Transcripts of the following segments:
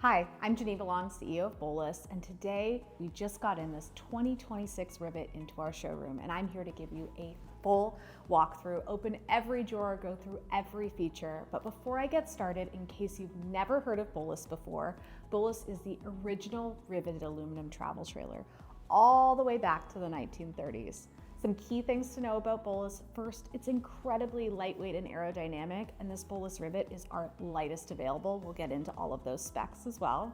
Hi, I'm Geneva, CEO of Bolus, and today we just got in this 2026 Rivet into our showroom, and I'm here to give you a full walkthrough, open every drawer, go through every feature. But before I get started, in case you've never heard of Bolus before, Bolus is the original riveted aluminum travel trailer, all the way back to the 1930s. Some key things to know about Bolus. First, it's incredibly lightweight and aerodynamic, and this Bowlus Rivet is our lightest available. We'll get into all of those specs as well.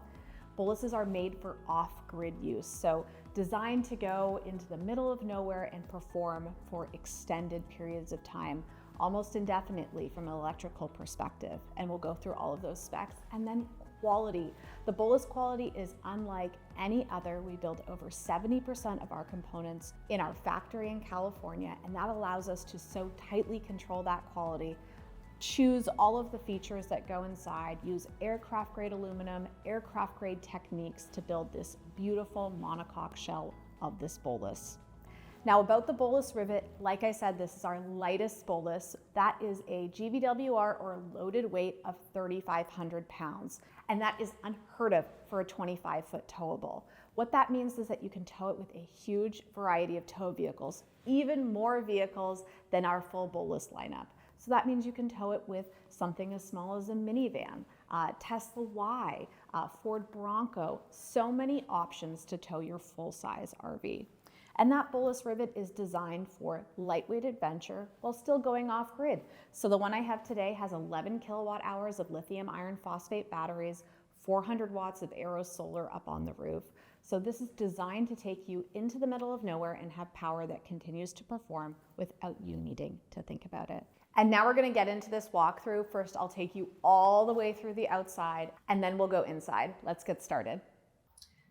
Boluses are made for off-grid use, so designed to go into the middle of nowhere and perform for extended periods of time, almost indefinitely from an electrical perspective. And we'll go through all of those specs. And then quality. The Bolus quality is unlike any other. We build over 70% of our components in our factory in California, and that allows us to so tightly control that quality, choose all of the features that go inside, use aircraft grade aluminum, aircraft grade techniques to build this beautiful monocoque shell of this Bolus. Now about the Bowlus Rivet, like I said, this is our lightest Bolus. That is a GVWR or loaded weight of 3,500 pounds. And that is unheard of for a 25-foot towable. What that means is that you can tow it with a huge variety of tow vehicles, even more vehicles than our full Bolus lineup. So that means you can tow it with something as small as a minivan, Tesla Y, Ford Bronco, so many options to tow your full-size RV. And that Bowlus Rivet is designed for lightweight adventure while still going off grid. So the one I have today has 11 kilowatt hours of lithium iron phosphate batteries, 400 watts of aero solar up on the roof. So this is designed to take you into the middle of nowhere and have power that continues to perform without you needing to think about it. And now we're gonna get into this walkthrough. First, I'll take you all the way through the outside and then we'll go inside. Let's get started.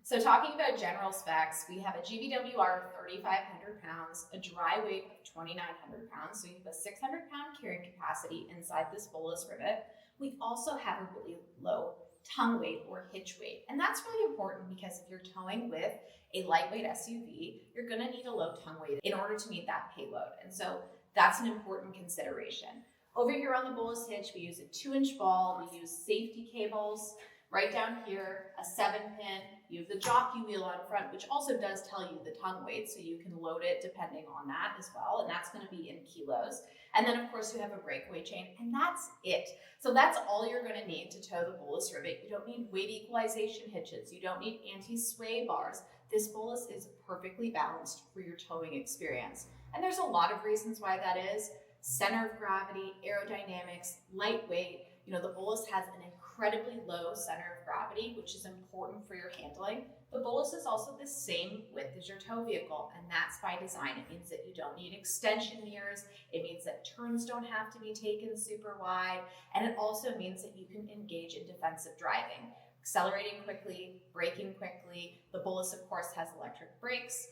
So talking about general specs, we have a GVWR 3,500 pounds, a dry weight of 2,900 pounds. So you have a 600-pound carrying capacity inside this Bowlus Rivet. We also have a really low tongue weight or hitch weight. And that's really important because if you're towing with a lightweight SUV, you're gonna need a low tongue weight in order to meet that payload. And so that's an important consideration. Over here on the Bowlus hitch, we use a 2-inch ball. We use safety cables. Right down here, a 7-pin. You have the jockey wheel on front, which also does tell you the tongue weight, so you can load it depending on that as well, and that's going to be in kilos. And then, of course, you have a breakaway chain, and that's it. So that's all you're going to need to tow the Bowlus Rivet. You don't need weight equalization hitches. You don't need anti-sway bars. This Bolus is perfectly balanced for your towing experience. And there's a lot of reasons why that is. Center of gravity, aerodynamics, lightweight. You know, the Bolus has an incredibly low center of gravity, which is important for your handling. The Bolus is also the same width as your tow vehicle, and that's by design. It means that you don't need extension mirrors. It means that turns don't have to be taken super wide. And it also means that you can engage in defensive driving, accelerating quickly, braking quickly. The Bolus, of course, has electric brakes,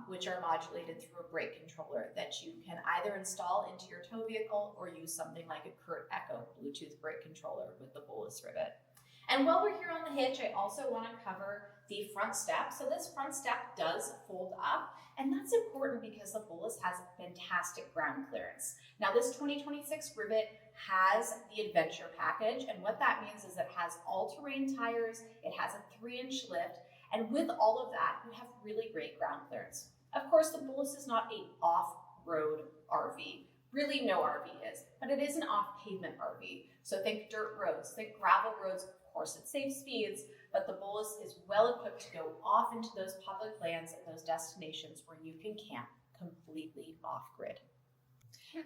which are modulated through a brake controller that you can either install into your tow vehicle or use something like a Kurt Echo Bluetooth brake controller with the Bowlus Rivet. And while we're here on the hitch, I also want to cover the front step. So this front step does fold up, and that's important because the Bolus has fantastic ground clearance. Now this 2026 Rivet has the adventure package, and what that means is it has all-terrain tires, it has a 3-inch lift, and with all of that, you have really great ground clearance. Of course, the Bolus is not an off-road RV. Really, no RV is, but it is an off-pavement RV. So think dirt roads, think gravel roads. Of course, at safe speeds, but the Bolus is well equipped to go off into those public lands and those destinations where you can camp completely off-grid.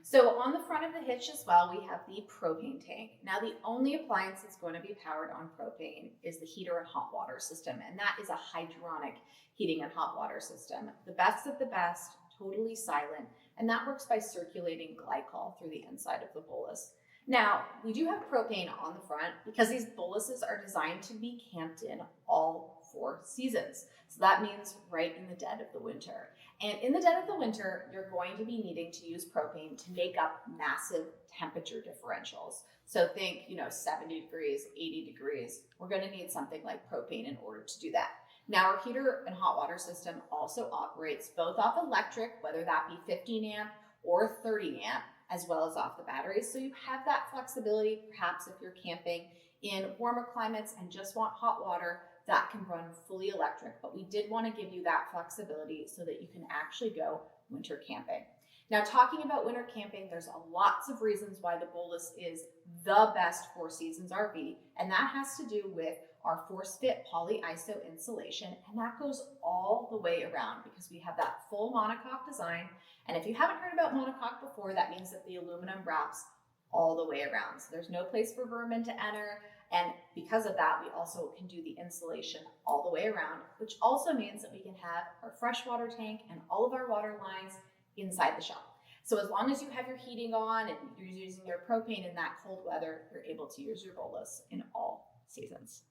So on the front of the hitch as well, we have the propane tank. Now the only appliance that's going to be powered on propane is the heater and hot water system, and that is a hydronic heating and hot water system. The best of the best, totally silent, and that works by circulating glycol through the inside of the Bolus. Now, we do have propane on the front because these Boluses are designed to be camped in all 4 seasons. So that means right in the dead of the winter. And in the dead of the winter, you're going to be needing to use propane to make up massive temperature differentials. So think, 70 degrees, 80 degrees. We're going to need something like propane in order to do that. Now, our heater and hot water system also operates both off electric, whether that be 15 amp or 30 amp, as well as off the batteries. So you have that flexibility, perhaps if you're camping in warmer climates and just want hot water, that can run fully electric, but we did want to give you that flexibility so that you can actually go winter camping. Now, talking about winter camping, there's lots of reasons why the Bolus is the best Four Seasons RV, and that has to do with our force fit poly iso insulation, and that goes all the way around because we have that full monocoque design. And if you haven't heard about monocoque before, that means that the aluminum wraps all the way around. So there's no place for vermin to enter. And because of that, we also can do the insulation all the way around, which also means that we can have our freshwater tank and all of our water lines inside the shop. So as long as you have your heating on and you're using your propane in that cold weather, you're able to use your Bolus in all seasons.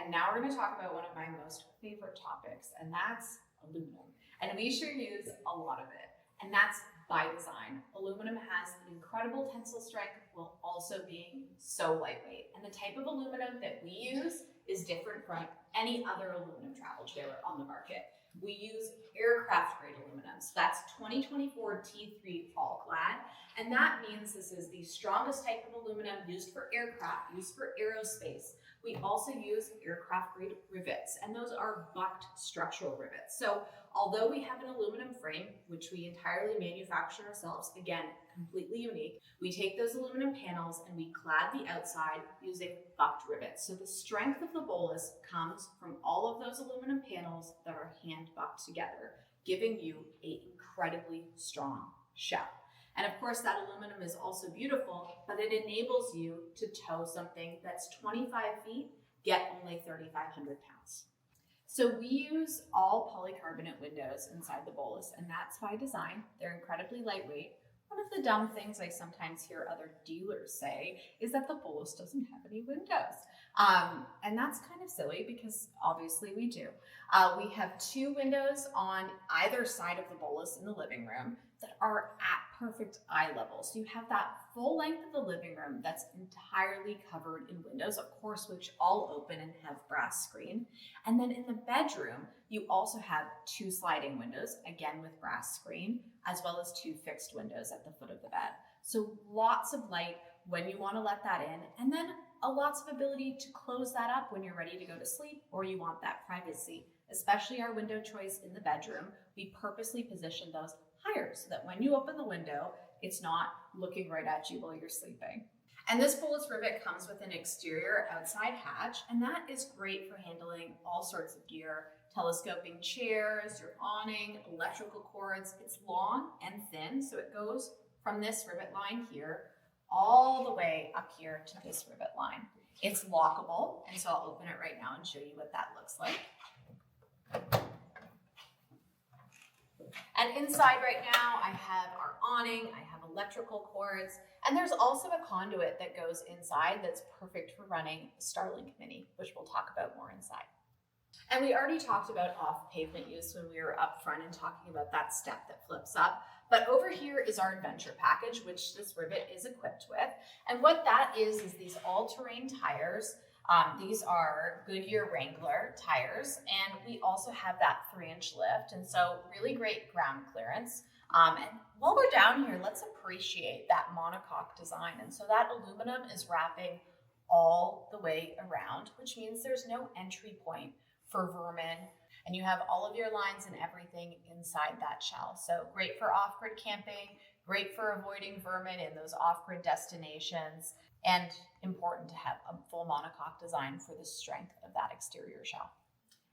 And now we're going to talk about one of my most favorite topics, and that's aluminum. And we sure use a lot of it, and that's by design. Aluminum has incredible tensile strength while also being so lightweight. And the type of aluminum that we use is different from any other aluminum travel trailer on the market. We use aircraft grade aluminum. So that's 2024 T3 fall clad. And that means this is the strongest type of aluminum used for aircraft, used for aerospace. We also use aircraft grade rivets, and those are bucked structural rivets. So although we have an aluminum frame, which we entirely manufacture ourselves, again, completely unique, we take those aluminum panels and we clad the outside using bucked rivets. So the strength of the Bolus comes from all of those aluminum panels that are hand bucked together, giving you an incredibly strong shell. And of course, that aluminum is also beautiful, but it enables you to tow something that's 25 feet, yet only 3,500 pounds. So we use all polycarbonate windows inside the Bolus, and that's by design. They're incredibly lightweight. One of the dumb things I sometimes hear other dealers say is that the Bolus doesn't have any windows. And that's kind of silly because obviously we do. We have two windows on either side of the Bolus in the living room that are at perfect eye level. So you have that full length of the living room that's entirely covered in windows, of course, which all open and have brass screen. And then in the bedroom, you also have two sliding windows, again with brass screen, as well as two fixed windows at the foot of the bed. So lots of light when you want to let that in, and then lots of ability to close that up when you're ready to go to sleep or you want that privacy. Especially our window choice in the bedroom, we purposely position those higher so that when you open the window, it's not looking right at you while you're sleeping. And this Bowlus Rivet comes with an exterior outside hatch, and that is great for handling all sorts of gear, telescoping chairs, your awning, electrical cords. It's long and thin, so it goes from this rivet line here all the way up here to this rivet line. It's lockable, and so I'll open it right now and show you what that looks like. And inside right now, I have our awning, I have electrical cords, and there's also a conduit that goes inside that's perfect for running a Starlink Mini, which we'll talk about more inside. And we already talked about off-pavement use when we were up front and talking about that step that flips up. But over here is our adventure package, which this Rivet is equipped with. And what that is these all-terrain tires. These are Goodyear Wrangler tires, and we also have that 3-inch lift, and so really great ground clearance. And while we're down here, let's appreciate that monocoque design. And so that aluminum is wrapping all the way around, which means there's no entry point for vermin, and you have all of your lines and everything inside that shell. So great for off-grid camping, great for avoiding vermin in those off-grid destinations, and important to have a full monocoque design for the strength of that exterior shell.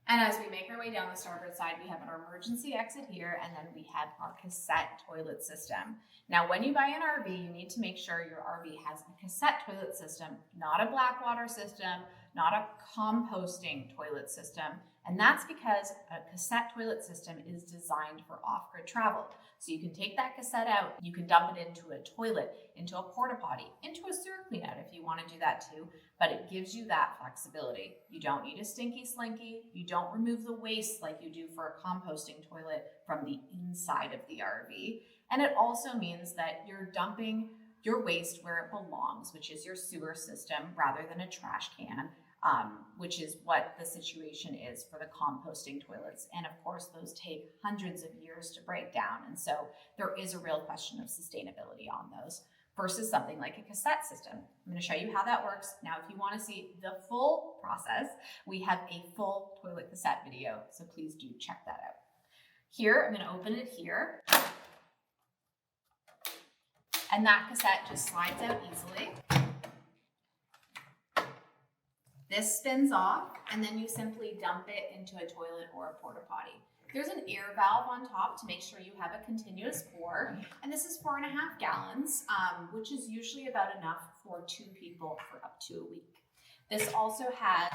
And as we make our way down the starboard side, we have our emergency exit here, and then we have our cassette toilet system. Now, when you buy an RV, you need to make sure your RV has a cassette toilet system, not a black water system, not a composting toilet system. And that's because a cassette toilet system is designed for off-grid travel. So you can take that cassette out, you can dump it into a toilet, into a porta potty, into a sewer clean out if you want to do that too, but it gives you that flexibility. You don't need a stinky slinky, you don't remove the waste like you do for a composting toilet from the inside of the RV. And it also means that you're dumping your waste where it belongs, which is your sewer system rather than a trash can. Which is what the situation is for the composting toilets. And of course, those take hundreds of years to break down. And so there is a real question of sustainability on those. versus something like a cassette system. I'm going to show you how that works. Now, if you want to see the full process, we have a full toilet cassette video, so please do check that out. Here, I'm going to open it here, and that cassette just slides out easily. This spins off, and then you simply dump it into a toilet or a porta potty. There's an air valve on top to make sure you have a continuous pour, and this is 4.5 gallons, which is usually about enough for 2 people for up to a week. This also has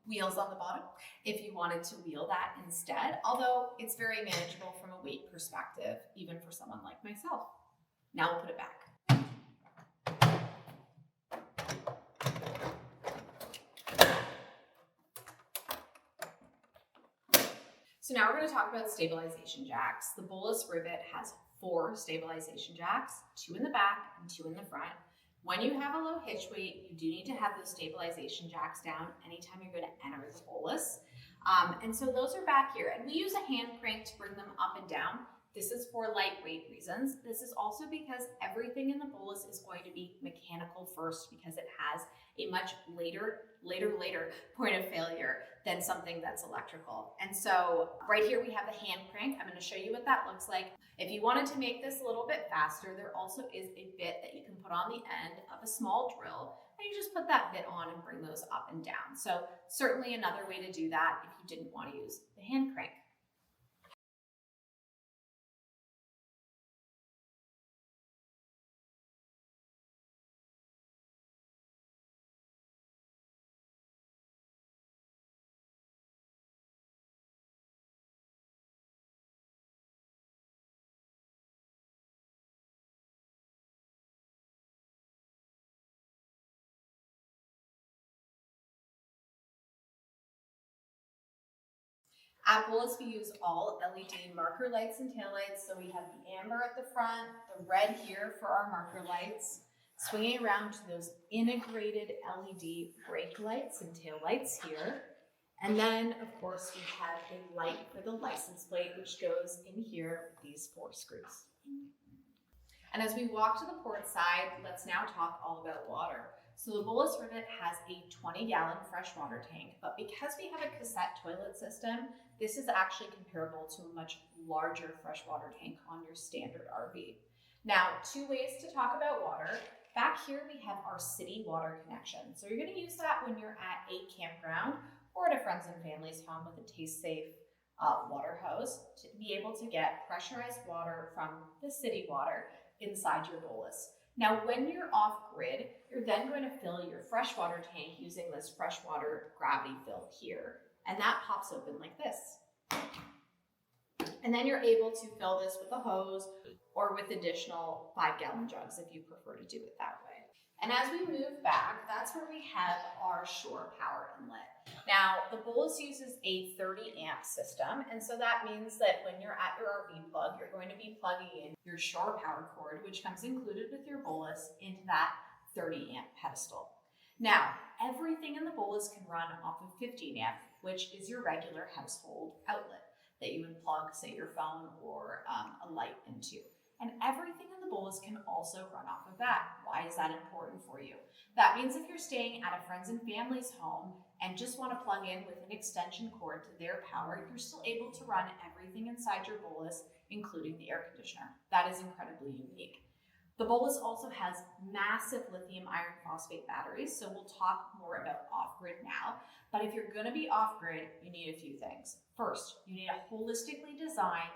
wheels on the bottom if you wanted to wheel that instead, although it's very manageable from a weight perspective, even for someone like myself. Now we'll put it back. So now we're going to talk about stabilization jacks. The Bowlus Rivet has 4 stabilization jacks, 2 in the back and 2 in the front. When you have a low hitch weight, you do need to have those stabilization jacks down anytime you're going to enter the Bowlus. And so those are back here. And we use a hand crank to bring them up and down. This is for lightweight reasons. This is also because everything in the Bowlus is going to be mechanical first, because it has a much later point of failure than something that's electrical. And so right here we have the hand crank. I'm going to show you what that looks like. If you wanted to make this a little bit faster, there also is a bit that you can put on the end of a small drill, and you just put that bit on and bring those up and down. So certainly another way to do that if you didn't want to use the hand crank. At Bolus, we use all LED marker lights and taillights. So we have the amber at the front, the red here for our marker lights, swinging around to those integrated LED brake lights and taillights here. And then, of course, we have a light for the license plate, which goes in here with these 4 screws. And as we walk to the port side, let's now talk all about water. So the Bowlus Rivet has a 20-gallon freshwater tank, but because we have a cassette toilet system, this is actually comparable to a much larger freshwater tank on your standard RV. Now, 2 ways to talk about water. Back here, we have our city water connection. So you're going to use that when you're at a campground or at a friends and family's home with a taste-safe water hose to be able to get pressurized water from the city water inside your Bolus. Now, when you're off-grid, you're then going to fill your freshwater tank using this freshwater gravity fill here, and that pops open like this. And then you're able to fill this with a hose or with additional 5-gallon jugs if you prefer to do it that way. And as we move back, that's where we have our shore power inlet. Now, the Bolus uses a 30-amp system, and so that means that when you're at your RV plug, you're going to be plugging in your shore power cord, which comes included with your Bolus, into that 30-amp pedestal. Now, everything in the Bolus can run off of 15-amp, which is your regular household outlet that you would plug, say, your phone or a light into. And everything in the Bolus can also run off of that. Why is that important for you? That means if you're staying at a friend's and family's home and just want to plug in with an extension cord to their power, you're still able to run everything inside your Bolus, including the air conditioner. That is incredibly unique. The Bolus also has massive lithium iron phosphate batteries, so we'll talk more about off-grid now. But if you're going to be off-grid, you need a few things. First, you need a holistically designed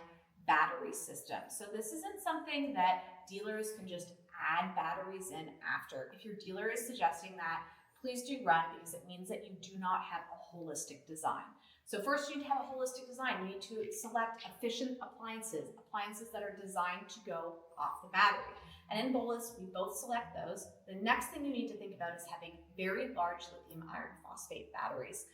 battery system. So this isn't something that dealers can just add batteries in after. If your dealer is suggesting that, please do run, because it means that you do not have a holistic design. So first, you need to have a holistic design. You need to select efficient appliances that are designed to go off the battery. And in Bolus, we both select those. The next thing you need to think about is having very large lithium iron phosphate batteries.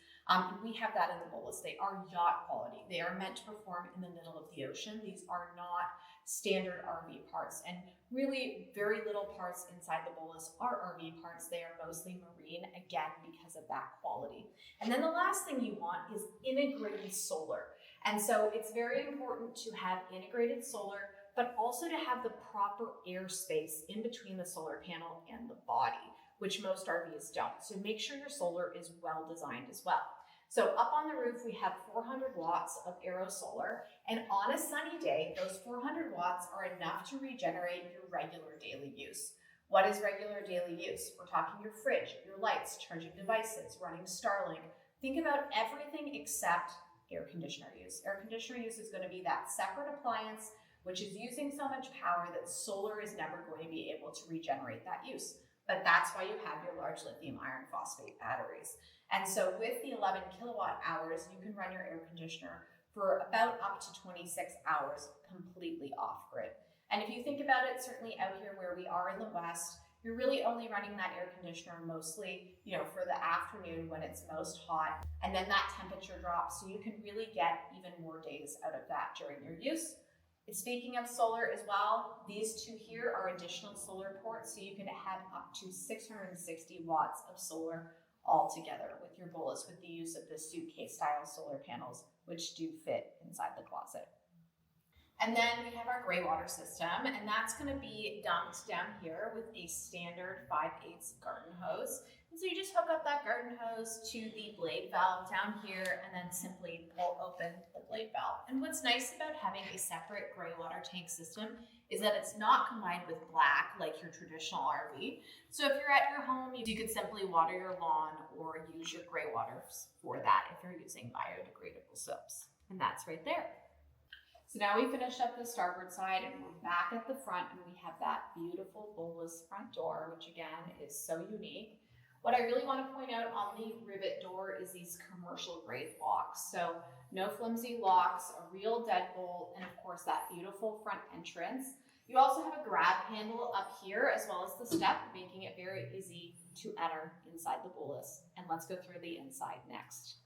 We have that in the Bolus. They are yacht quality. They are meant to perform in the middle of the ocean. These are not standard RV parts, and really very little parts inside the Bolus are RV parts. They are mostly marine, again, because of that quality. And then the last thing you want is integrated solar. And so it's very important to have integrated solar but also to have the proper airspace in between the solar panel and the body, which most RVs don't. So make sure your solar is well designed as well. So up on the roof, we have 400 watts of aero solar, and on a sunny day, those 400 watts are enough to regenerate your regular daily use. What is regular daily use? We're talking your fridge, your lights, charging devices, running Starlink. Think about everything except air conditioner use. Air conditioner use is going to be that separate appliance which is using so much power that solar is never going to be able to regenerate that use. But that's why you have your large lithium iron phosphate batteries. And so with the 11 kilowatt hours, you can run your air conditioner for about up to 26 hours completely off grid. And if you think about it, certainly out here where we are in the West, you're really only running that air conditioner mostly, for the afternoon when it's most hot, and then that temperature drops, so you can really get even more days out of that during your use. Speaking of solar as well, these two here are additional solar ports, so you can have up to 660 watts of solar all together with your Bolus, with the use of the suitcase style solar panels, which do fit inside the closet. And then we have our gray water system, and that's going to be dumped down here with a standard 5/8 garden hose. And so you just hook up that garden hose to the blade valve down here and then simply pull open the blade valve. And what's nice about having a separate gray water tank system is that it's not combined with black like your traditional RV. So if you're at your home, you could simply water your lawn or use your gray water for that if you're using biodegradable soaps. And that's right there. So now we finished up the starboard side and we're back at the front, and we have that beautiful Bolus front door, which again is so unique. What I really want to point out on the Rivet door is these commercial grade locks. So no flimsy locks, a real deadbolt, and of course that beautiful front entrance. You also have a grab handle up here as well as the step, making it very easy to enter inside the Bolus. And let's go through the inside next.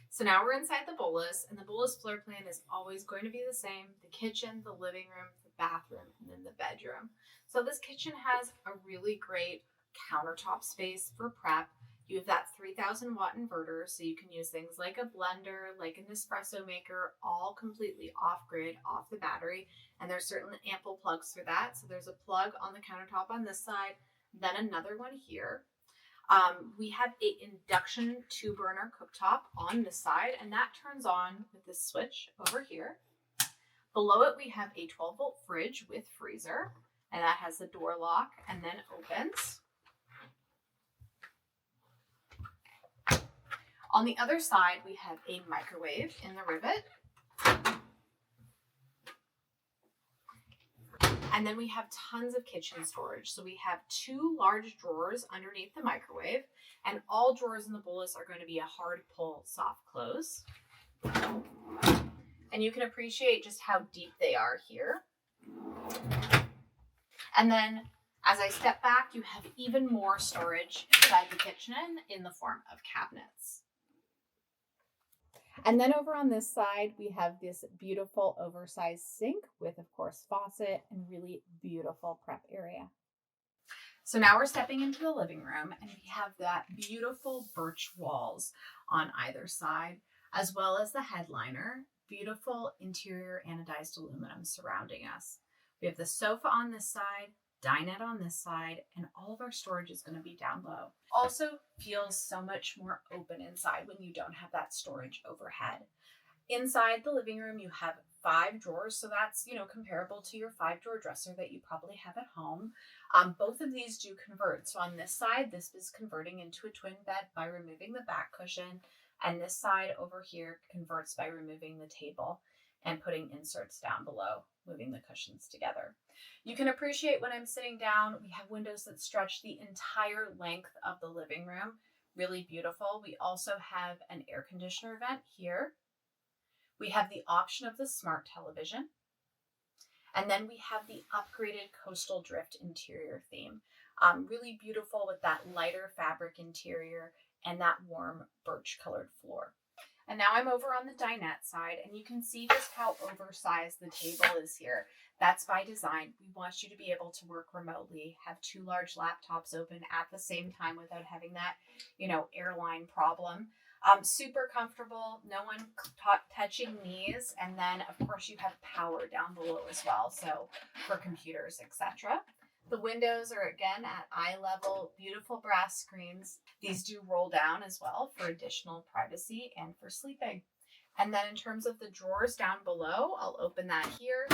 So now we're inside the Bolus, and the Bolus floor plan is always going to be the same: the kitchen, the living room, the bathroom, and then the bedroom. So this kitchen has a really great countertop space for prep. You have that 3,000 watt inverter, so you can use things like a blender, like an espresso maker, all completely off grid, off the battery. And there's certainly ample plugs for that. So there's a plug on the countertop on this side, then another one here. We have an induction 2-burner cooktop on this side, and that turns on with this switch over here. Below it, we have a 12-volt fridge with freezer, and that has the door lock and then opens. On the other side, we have a microwave in the Rivet. And then we have tons of kitchen storage. So we have 2 large drawers underneath the microwave, and all drawers in the Bolus are going to be a hard pull, soft close. And you can appreciate just how deep they are here. And then as I step back, you have even more storage inside the kitchen in the form of cabinets. And then over on this side, we have this beautiful oversized sink with, of course, faucet and really beautiful prep area. So now we're stepping into the living room, and we have that beautiful birch walls on either side, as well as the headliner, beautiful interior anodized aluminum surrounding us. We have the sofa on this side, dinette on this side, and all of our storage is going to be down low. Also feels so much more open inside when you don't have that storage overhead. Inside the living room, you have 5 drawers, so that's, comparable to your 5-drawer dresser that you probably have at home. Both of these do convert. So on this side, this is converting into a twin bed by removing the back cushion, and this side over here converts by removing the table and putting inserts down below, moving the cushions together. You can appreciate when I'm sitting down, we have windows that stretch the entire length of the living room. Really beautiful. We also have an air conditioner vent here. We have the option of the smart television. And then we have the upgraded coastal drift interior theme. Really beautiful with that lighter fabric interior and that warm birch colored floor. And now I'm over on the dinette side, and you can see just how oversized the table is here. That's by design. We want you to be able to work remotely, have 2 large laptops open at the same time without having that, airline problem. Super comfortable, no one touching knees. And then of course you have power down below as well. So for computers, etc. The windows are again at eye level, beautiful brass screens. These do roll down as well for additional privacy and for sleeping. And then in terms of the drawers down below, I'll open that here.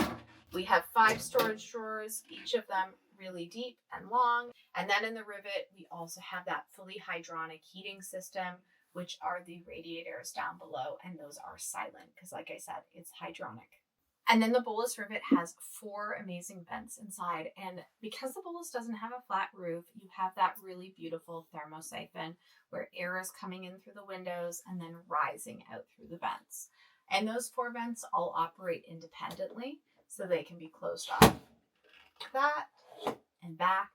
We have 5 storage drawers, each of them really deep and long. And then in the Rivet, we also have that fully hydronic heating system, which are the radiators down below. And those are silent because like I said, it's hydronic. And then the Bowlus Rivet has 4 amazing vents inside. And because the Bowlus doesn't have a flat roof, you have that really beautiful thermosiphon where air is coming in through the windows and then rising out through the vents. And those 4 vents all operate independently, so they can be closed off. That and back.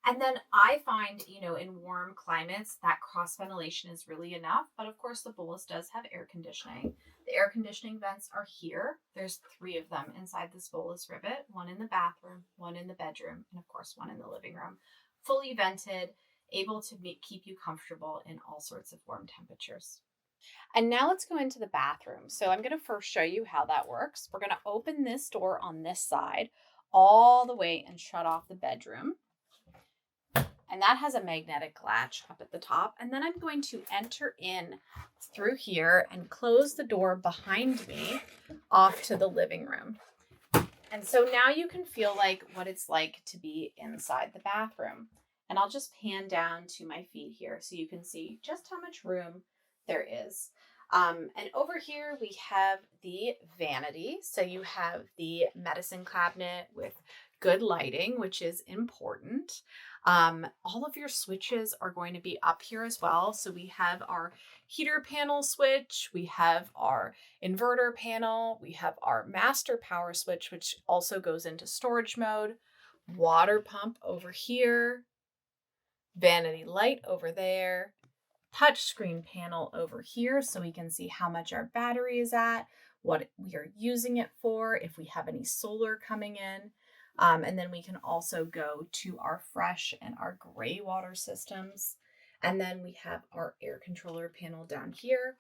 And then I find, in warm climates, that cross ventilation is really enough. But of course, the Bowlus does have air conditioning. The air conditioning vents are here. There's 3 of them inside this Bowlus Rivet, 1 in the bathroom, 1 in the bedroom, and of course, 1 in the living room. Fully vented, able to keep you comfortable in all sorts of warm temperatures. And now let's go into the bathroom. So I'm going to first show you how that works. We're going to open this door on this side all the way and shut off the bedroom. And that has a magnetic latch up at the top. And then I'm going to enter in through here and close the door behind me off to the living room. And so now you can feel like what it's like to be inside the bathroom. And I'll just pan down to my feet here so you can see just how much room there is. And over here we have the vanity. So you have the medicine cabinet with good lighting, which is important. All of your switches are going to be up here as well. So we have our heater panel switch, we have our inverter panel, we have our master power switch, which also goes into storage mode, water pump over here, vanity light over there, touchscreen panel over here so we can see how much our battery is at, what we are using it for, if we have any solar coming in. And then we can also go to our fresh and our gray water systems. And then we have our air controller panel down here.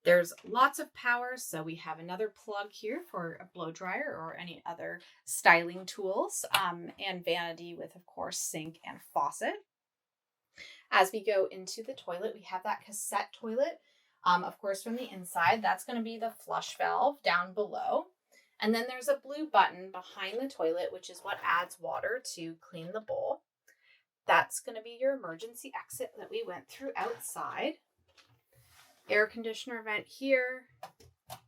There's lots of power. So we have another plug here for a blow dryer or any other styling tools, and vanity with, of course, sink and faucet. As we go into the toilet, we have that cassette toilet. Of course, from the inside, that's going to be the flush valve down below. And then there's a blue button behind the toilet, which is what adds water to clean the bowl. That's going to be your emergency exit that we went through outside. Air conditioner vent here,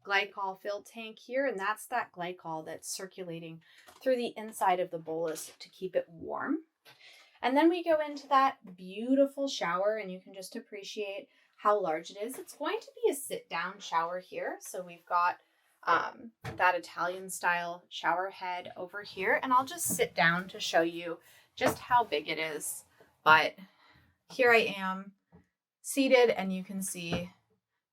glycol fill tank here, and that's that glycol that's circulating through the inside of the Bolus to keep it warm. And then we go into that beautiful shower, and you can just appreciate how large it is. It's going to be a sit-down shower here. So we've got that Italian style shower head over here, and I'll just sit down to show you just how big it is. But here I am seated, and you can see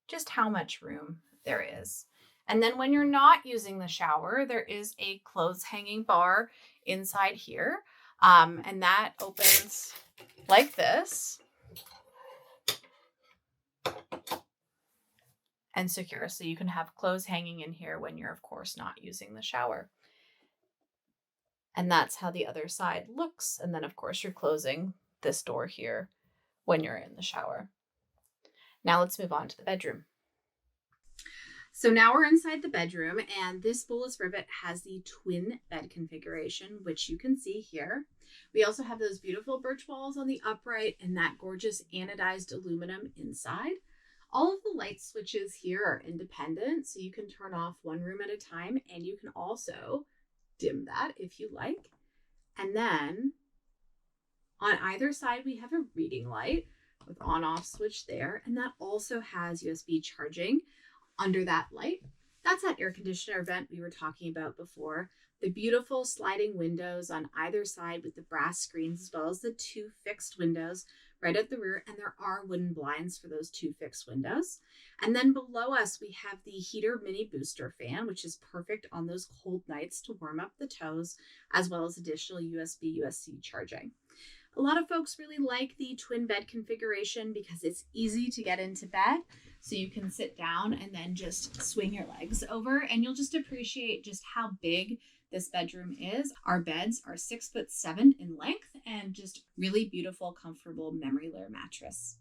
just how much room there is. And then when you're not using the shower, there is a clothes hanging bar inside here, and that opens like this and secure. So you can have clothes hanging in here when you're, of course, not using the shower. And that's how the other side looks. And then, of course, you're closing this door here when you're in the shower. Now let's move on to the bedroom. So now we're inside the bedroom, and this Bowlus Rivet has the twin bed configuration, which you can see here. We also have those beautiful birch walls on the upright and that gorgeous anodized aluminum inside. All of the light switches here are independent, so you can turn off one room at a time, and you can also dim that if you like. And then on either side, we have a reading light with on-off switch there, and that also has USB charging under that light. That's that air conditioner vent we were talking about before. The beautiful sliding windows on either side with the brass screens, as well as the 2 fixed windows right at the rear, and there are wooden blinds for those 2 fixed windows. And then below us, we have the heater mini booster fan, which is perfect on those cold nights to warm up the toes, as well as additional USB-C charging. A lot of folks really like the twin bed configuration because it's easy to get into bed. So you can sit down and then just swing your legs over, and you'll just appreciate just how big this bedroom is. Our beds are 6'7" in length and just really beautiful, comfortable memory layer mattress.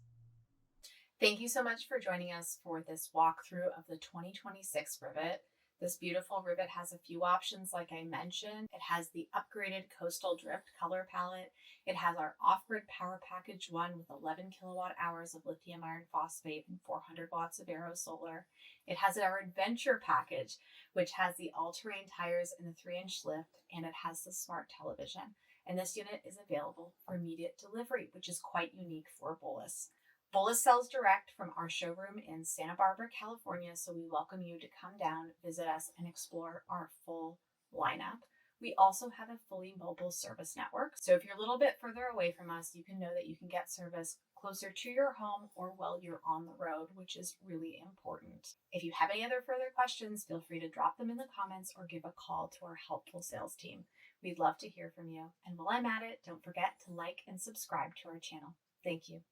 Thank you so much for joining us for this walkthrough of the 2026 Rivet. This beautiful Rivet has a few options, like I mentioned. It has the upgraded Coastal Drift color palette. It has our off-grid power package 1 with 11 kilowatt hours of lithium iron phosphate and 400 watts of aero solar. It has our adventure package, which has the all-terrain tires and the 3-inch lift, and it has the smart television. And this unit is available for immediate delivery, which is quite unique for Bolus. Bolus sells direct from our showroom in Santa Barbara, California, so we welcome you to come down, visit us, and explore our full lineup. We also have a fully mobile service network, so if you're a little bit further away from us, you can know that you can get service closer to your home or while you're on the road, which is really important. If you have any other further questions, feel free to drop them in the comments or give a call to our helpful sales team. We'd love to hear from you. And while I'm at it, don't forget to like and subscribe to our channel. Thank you.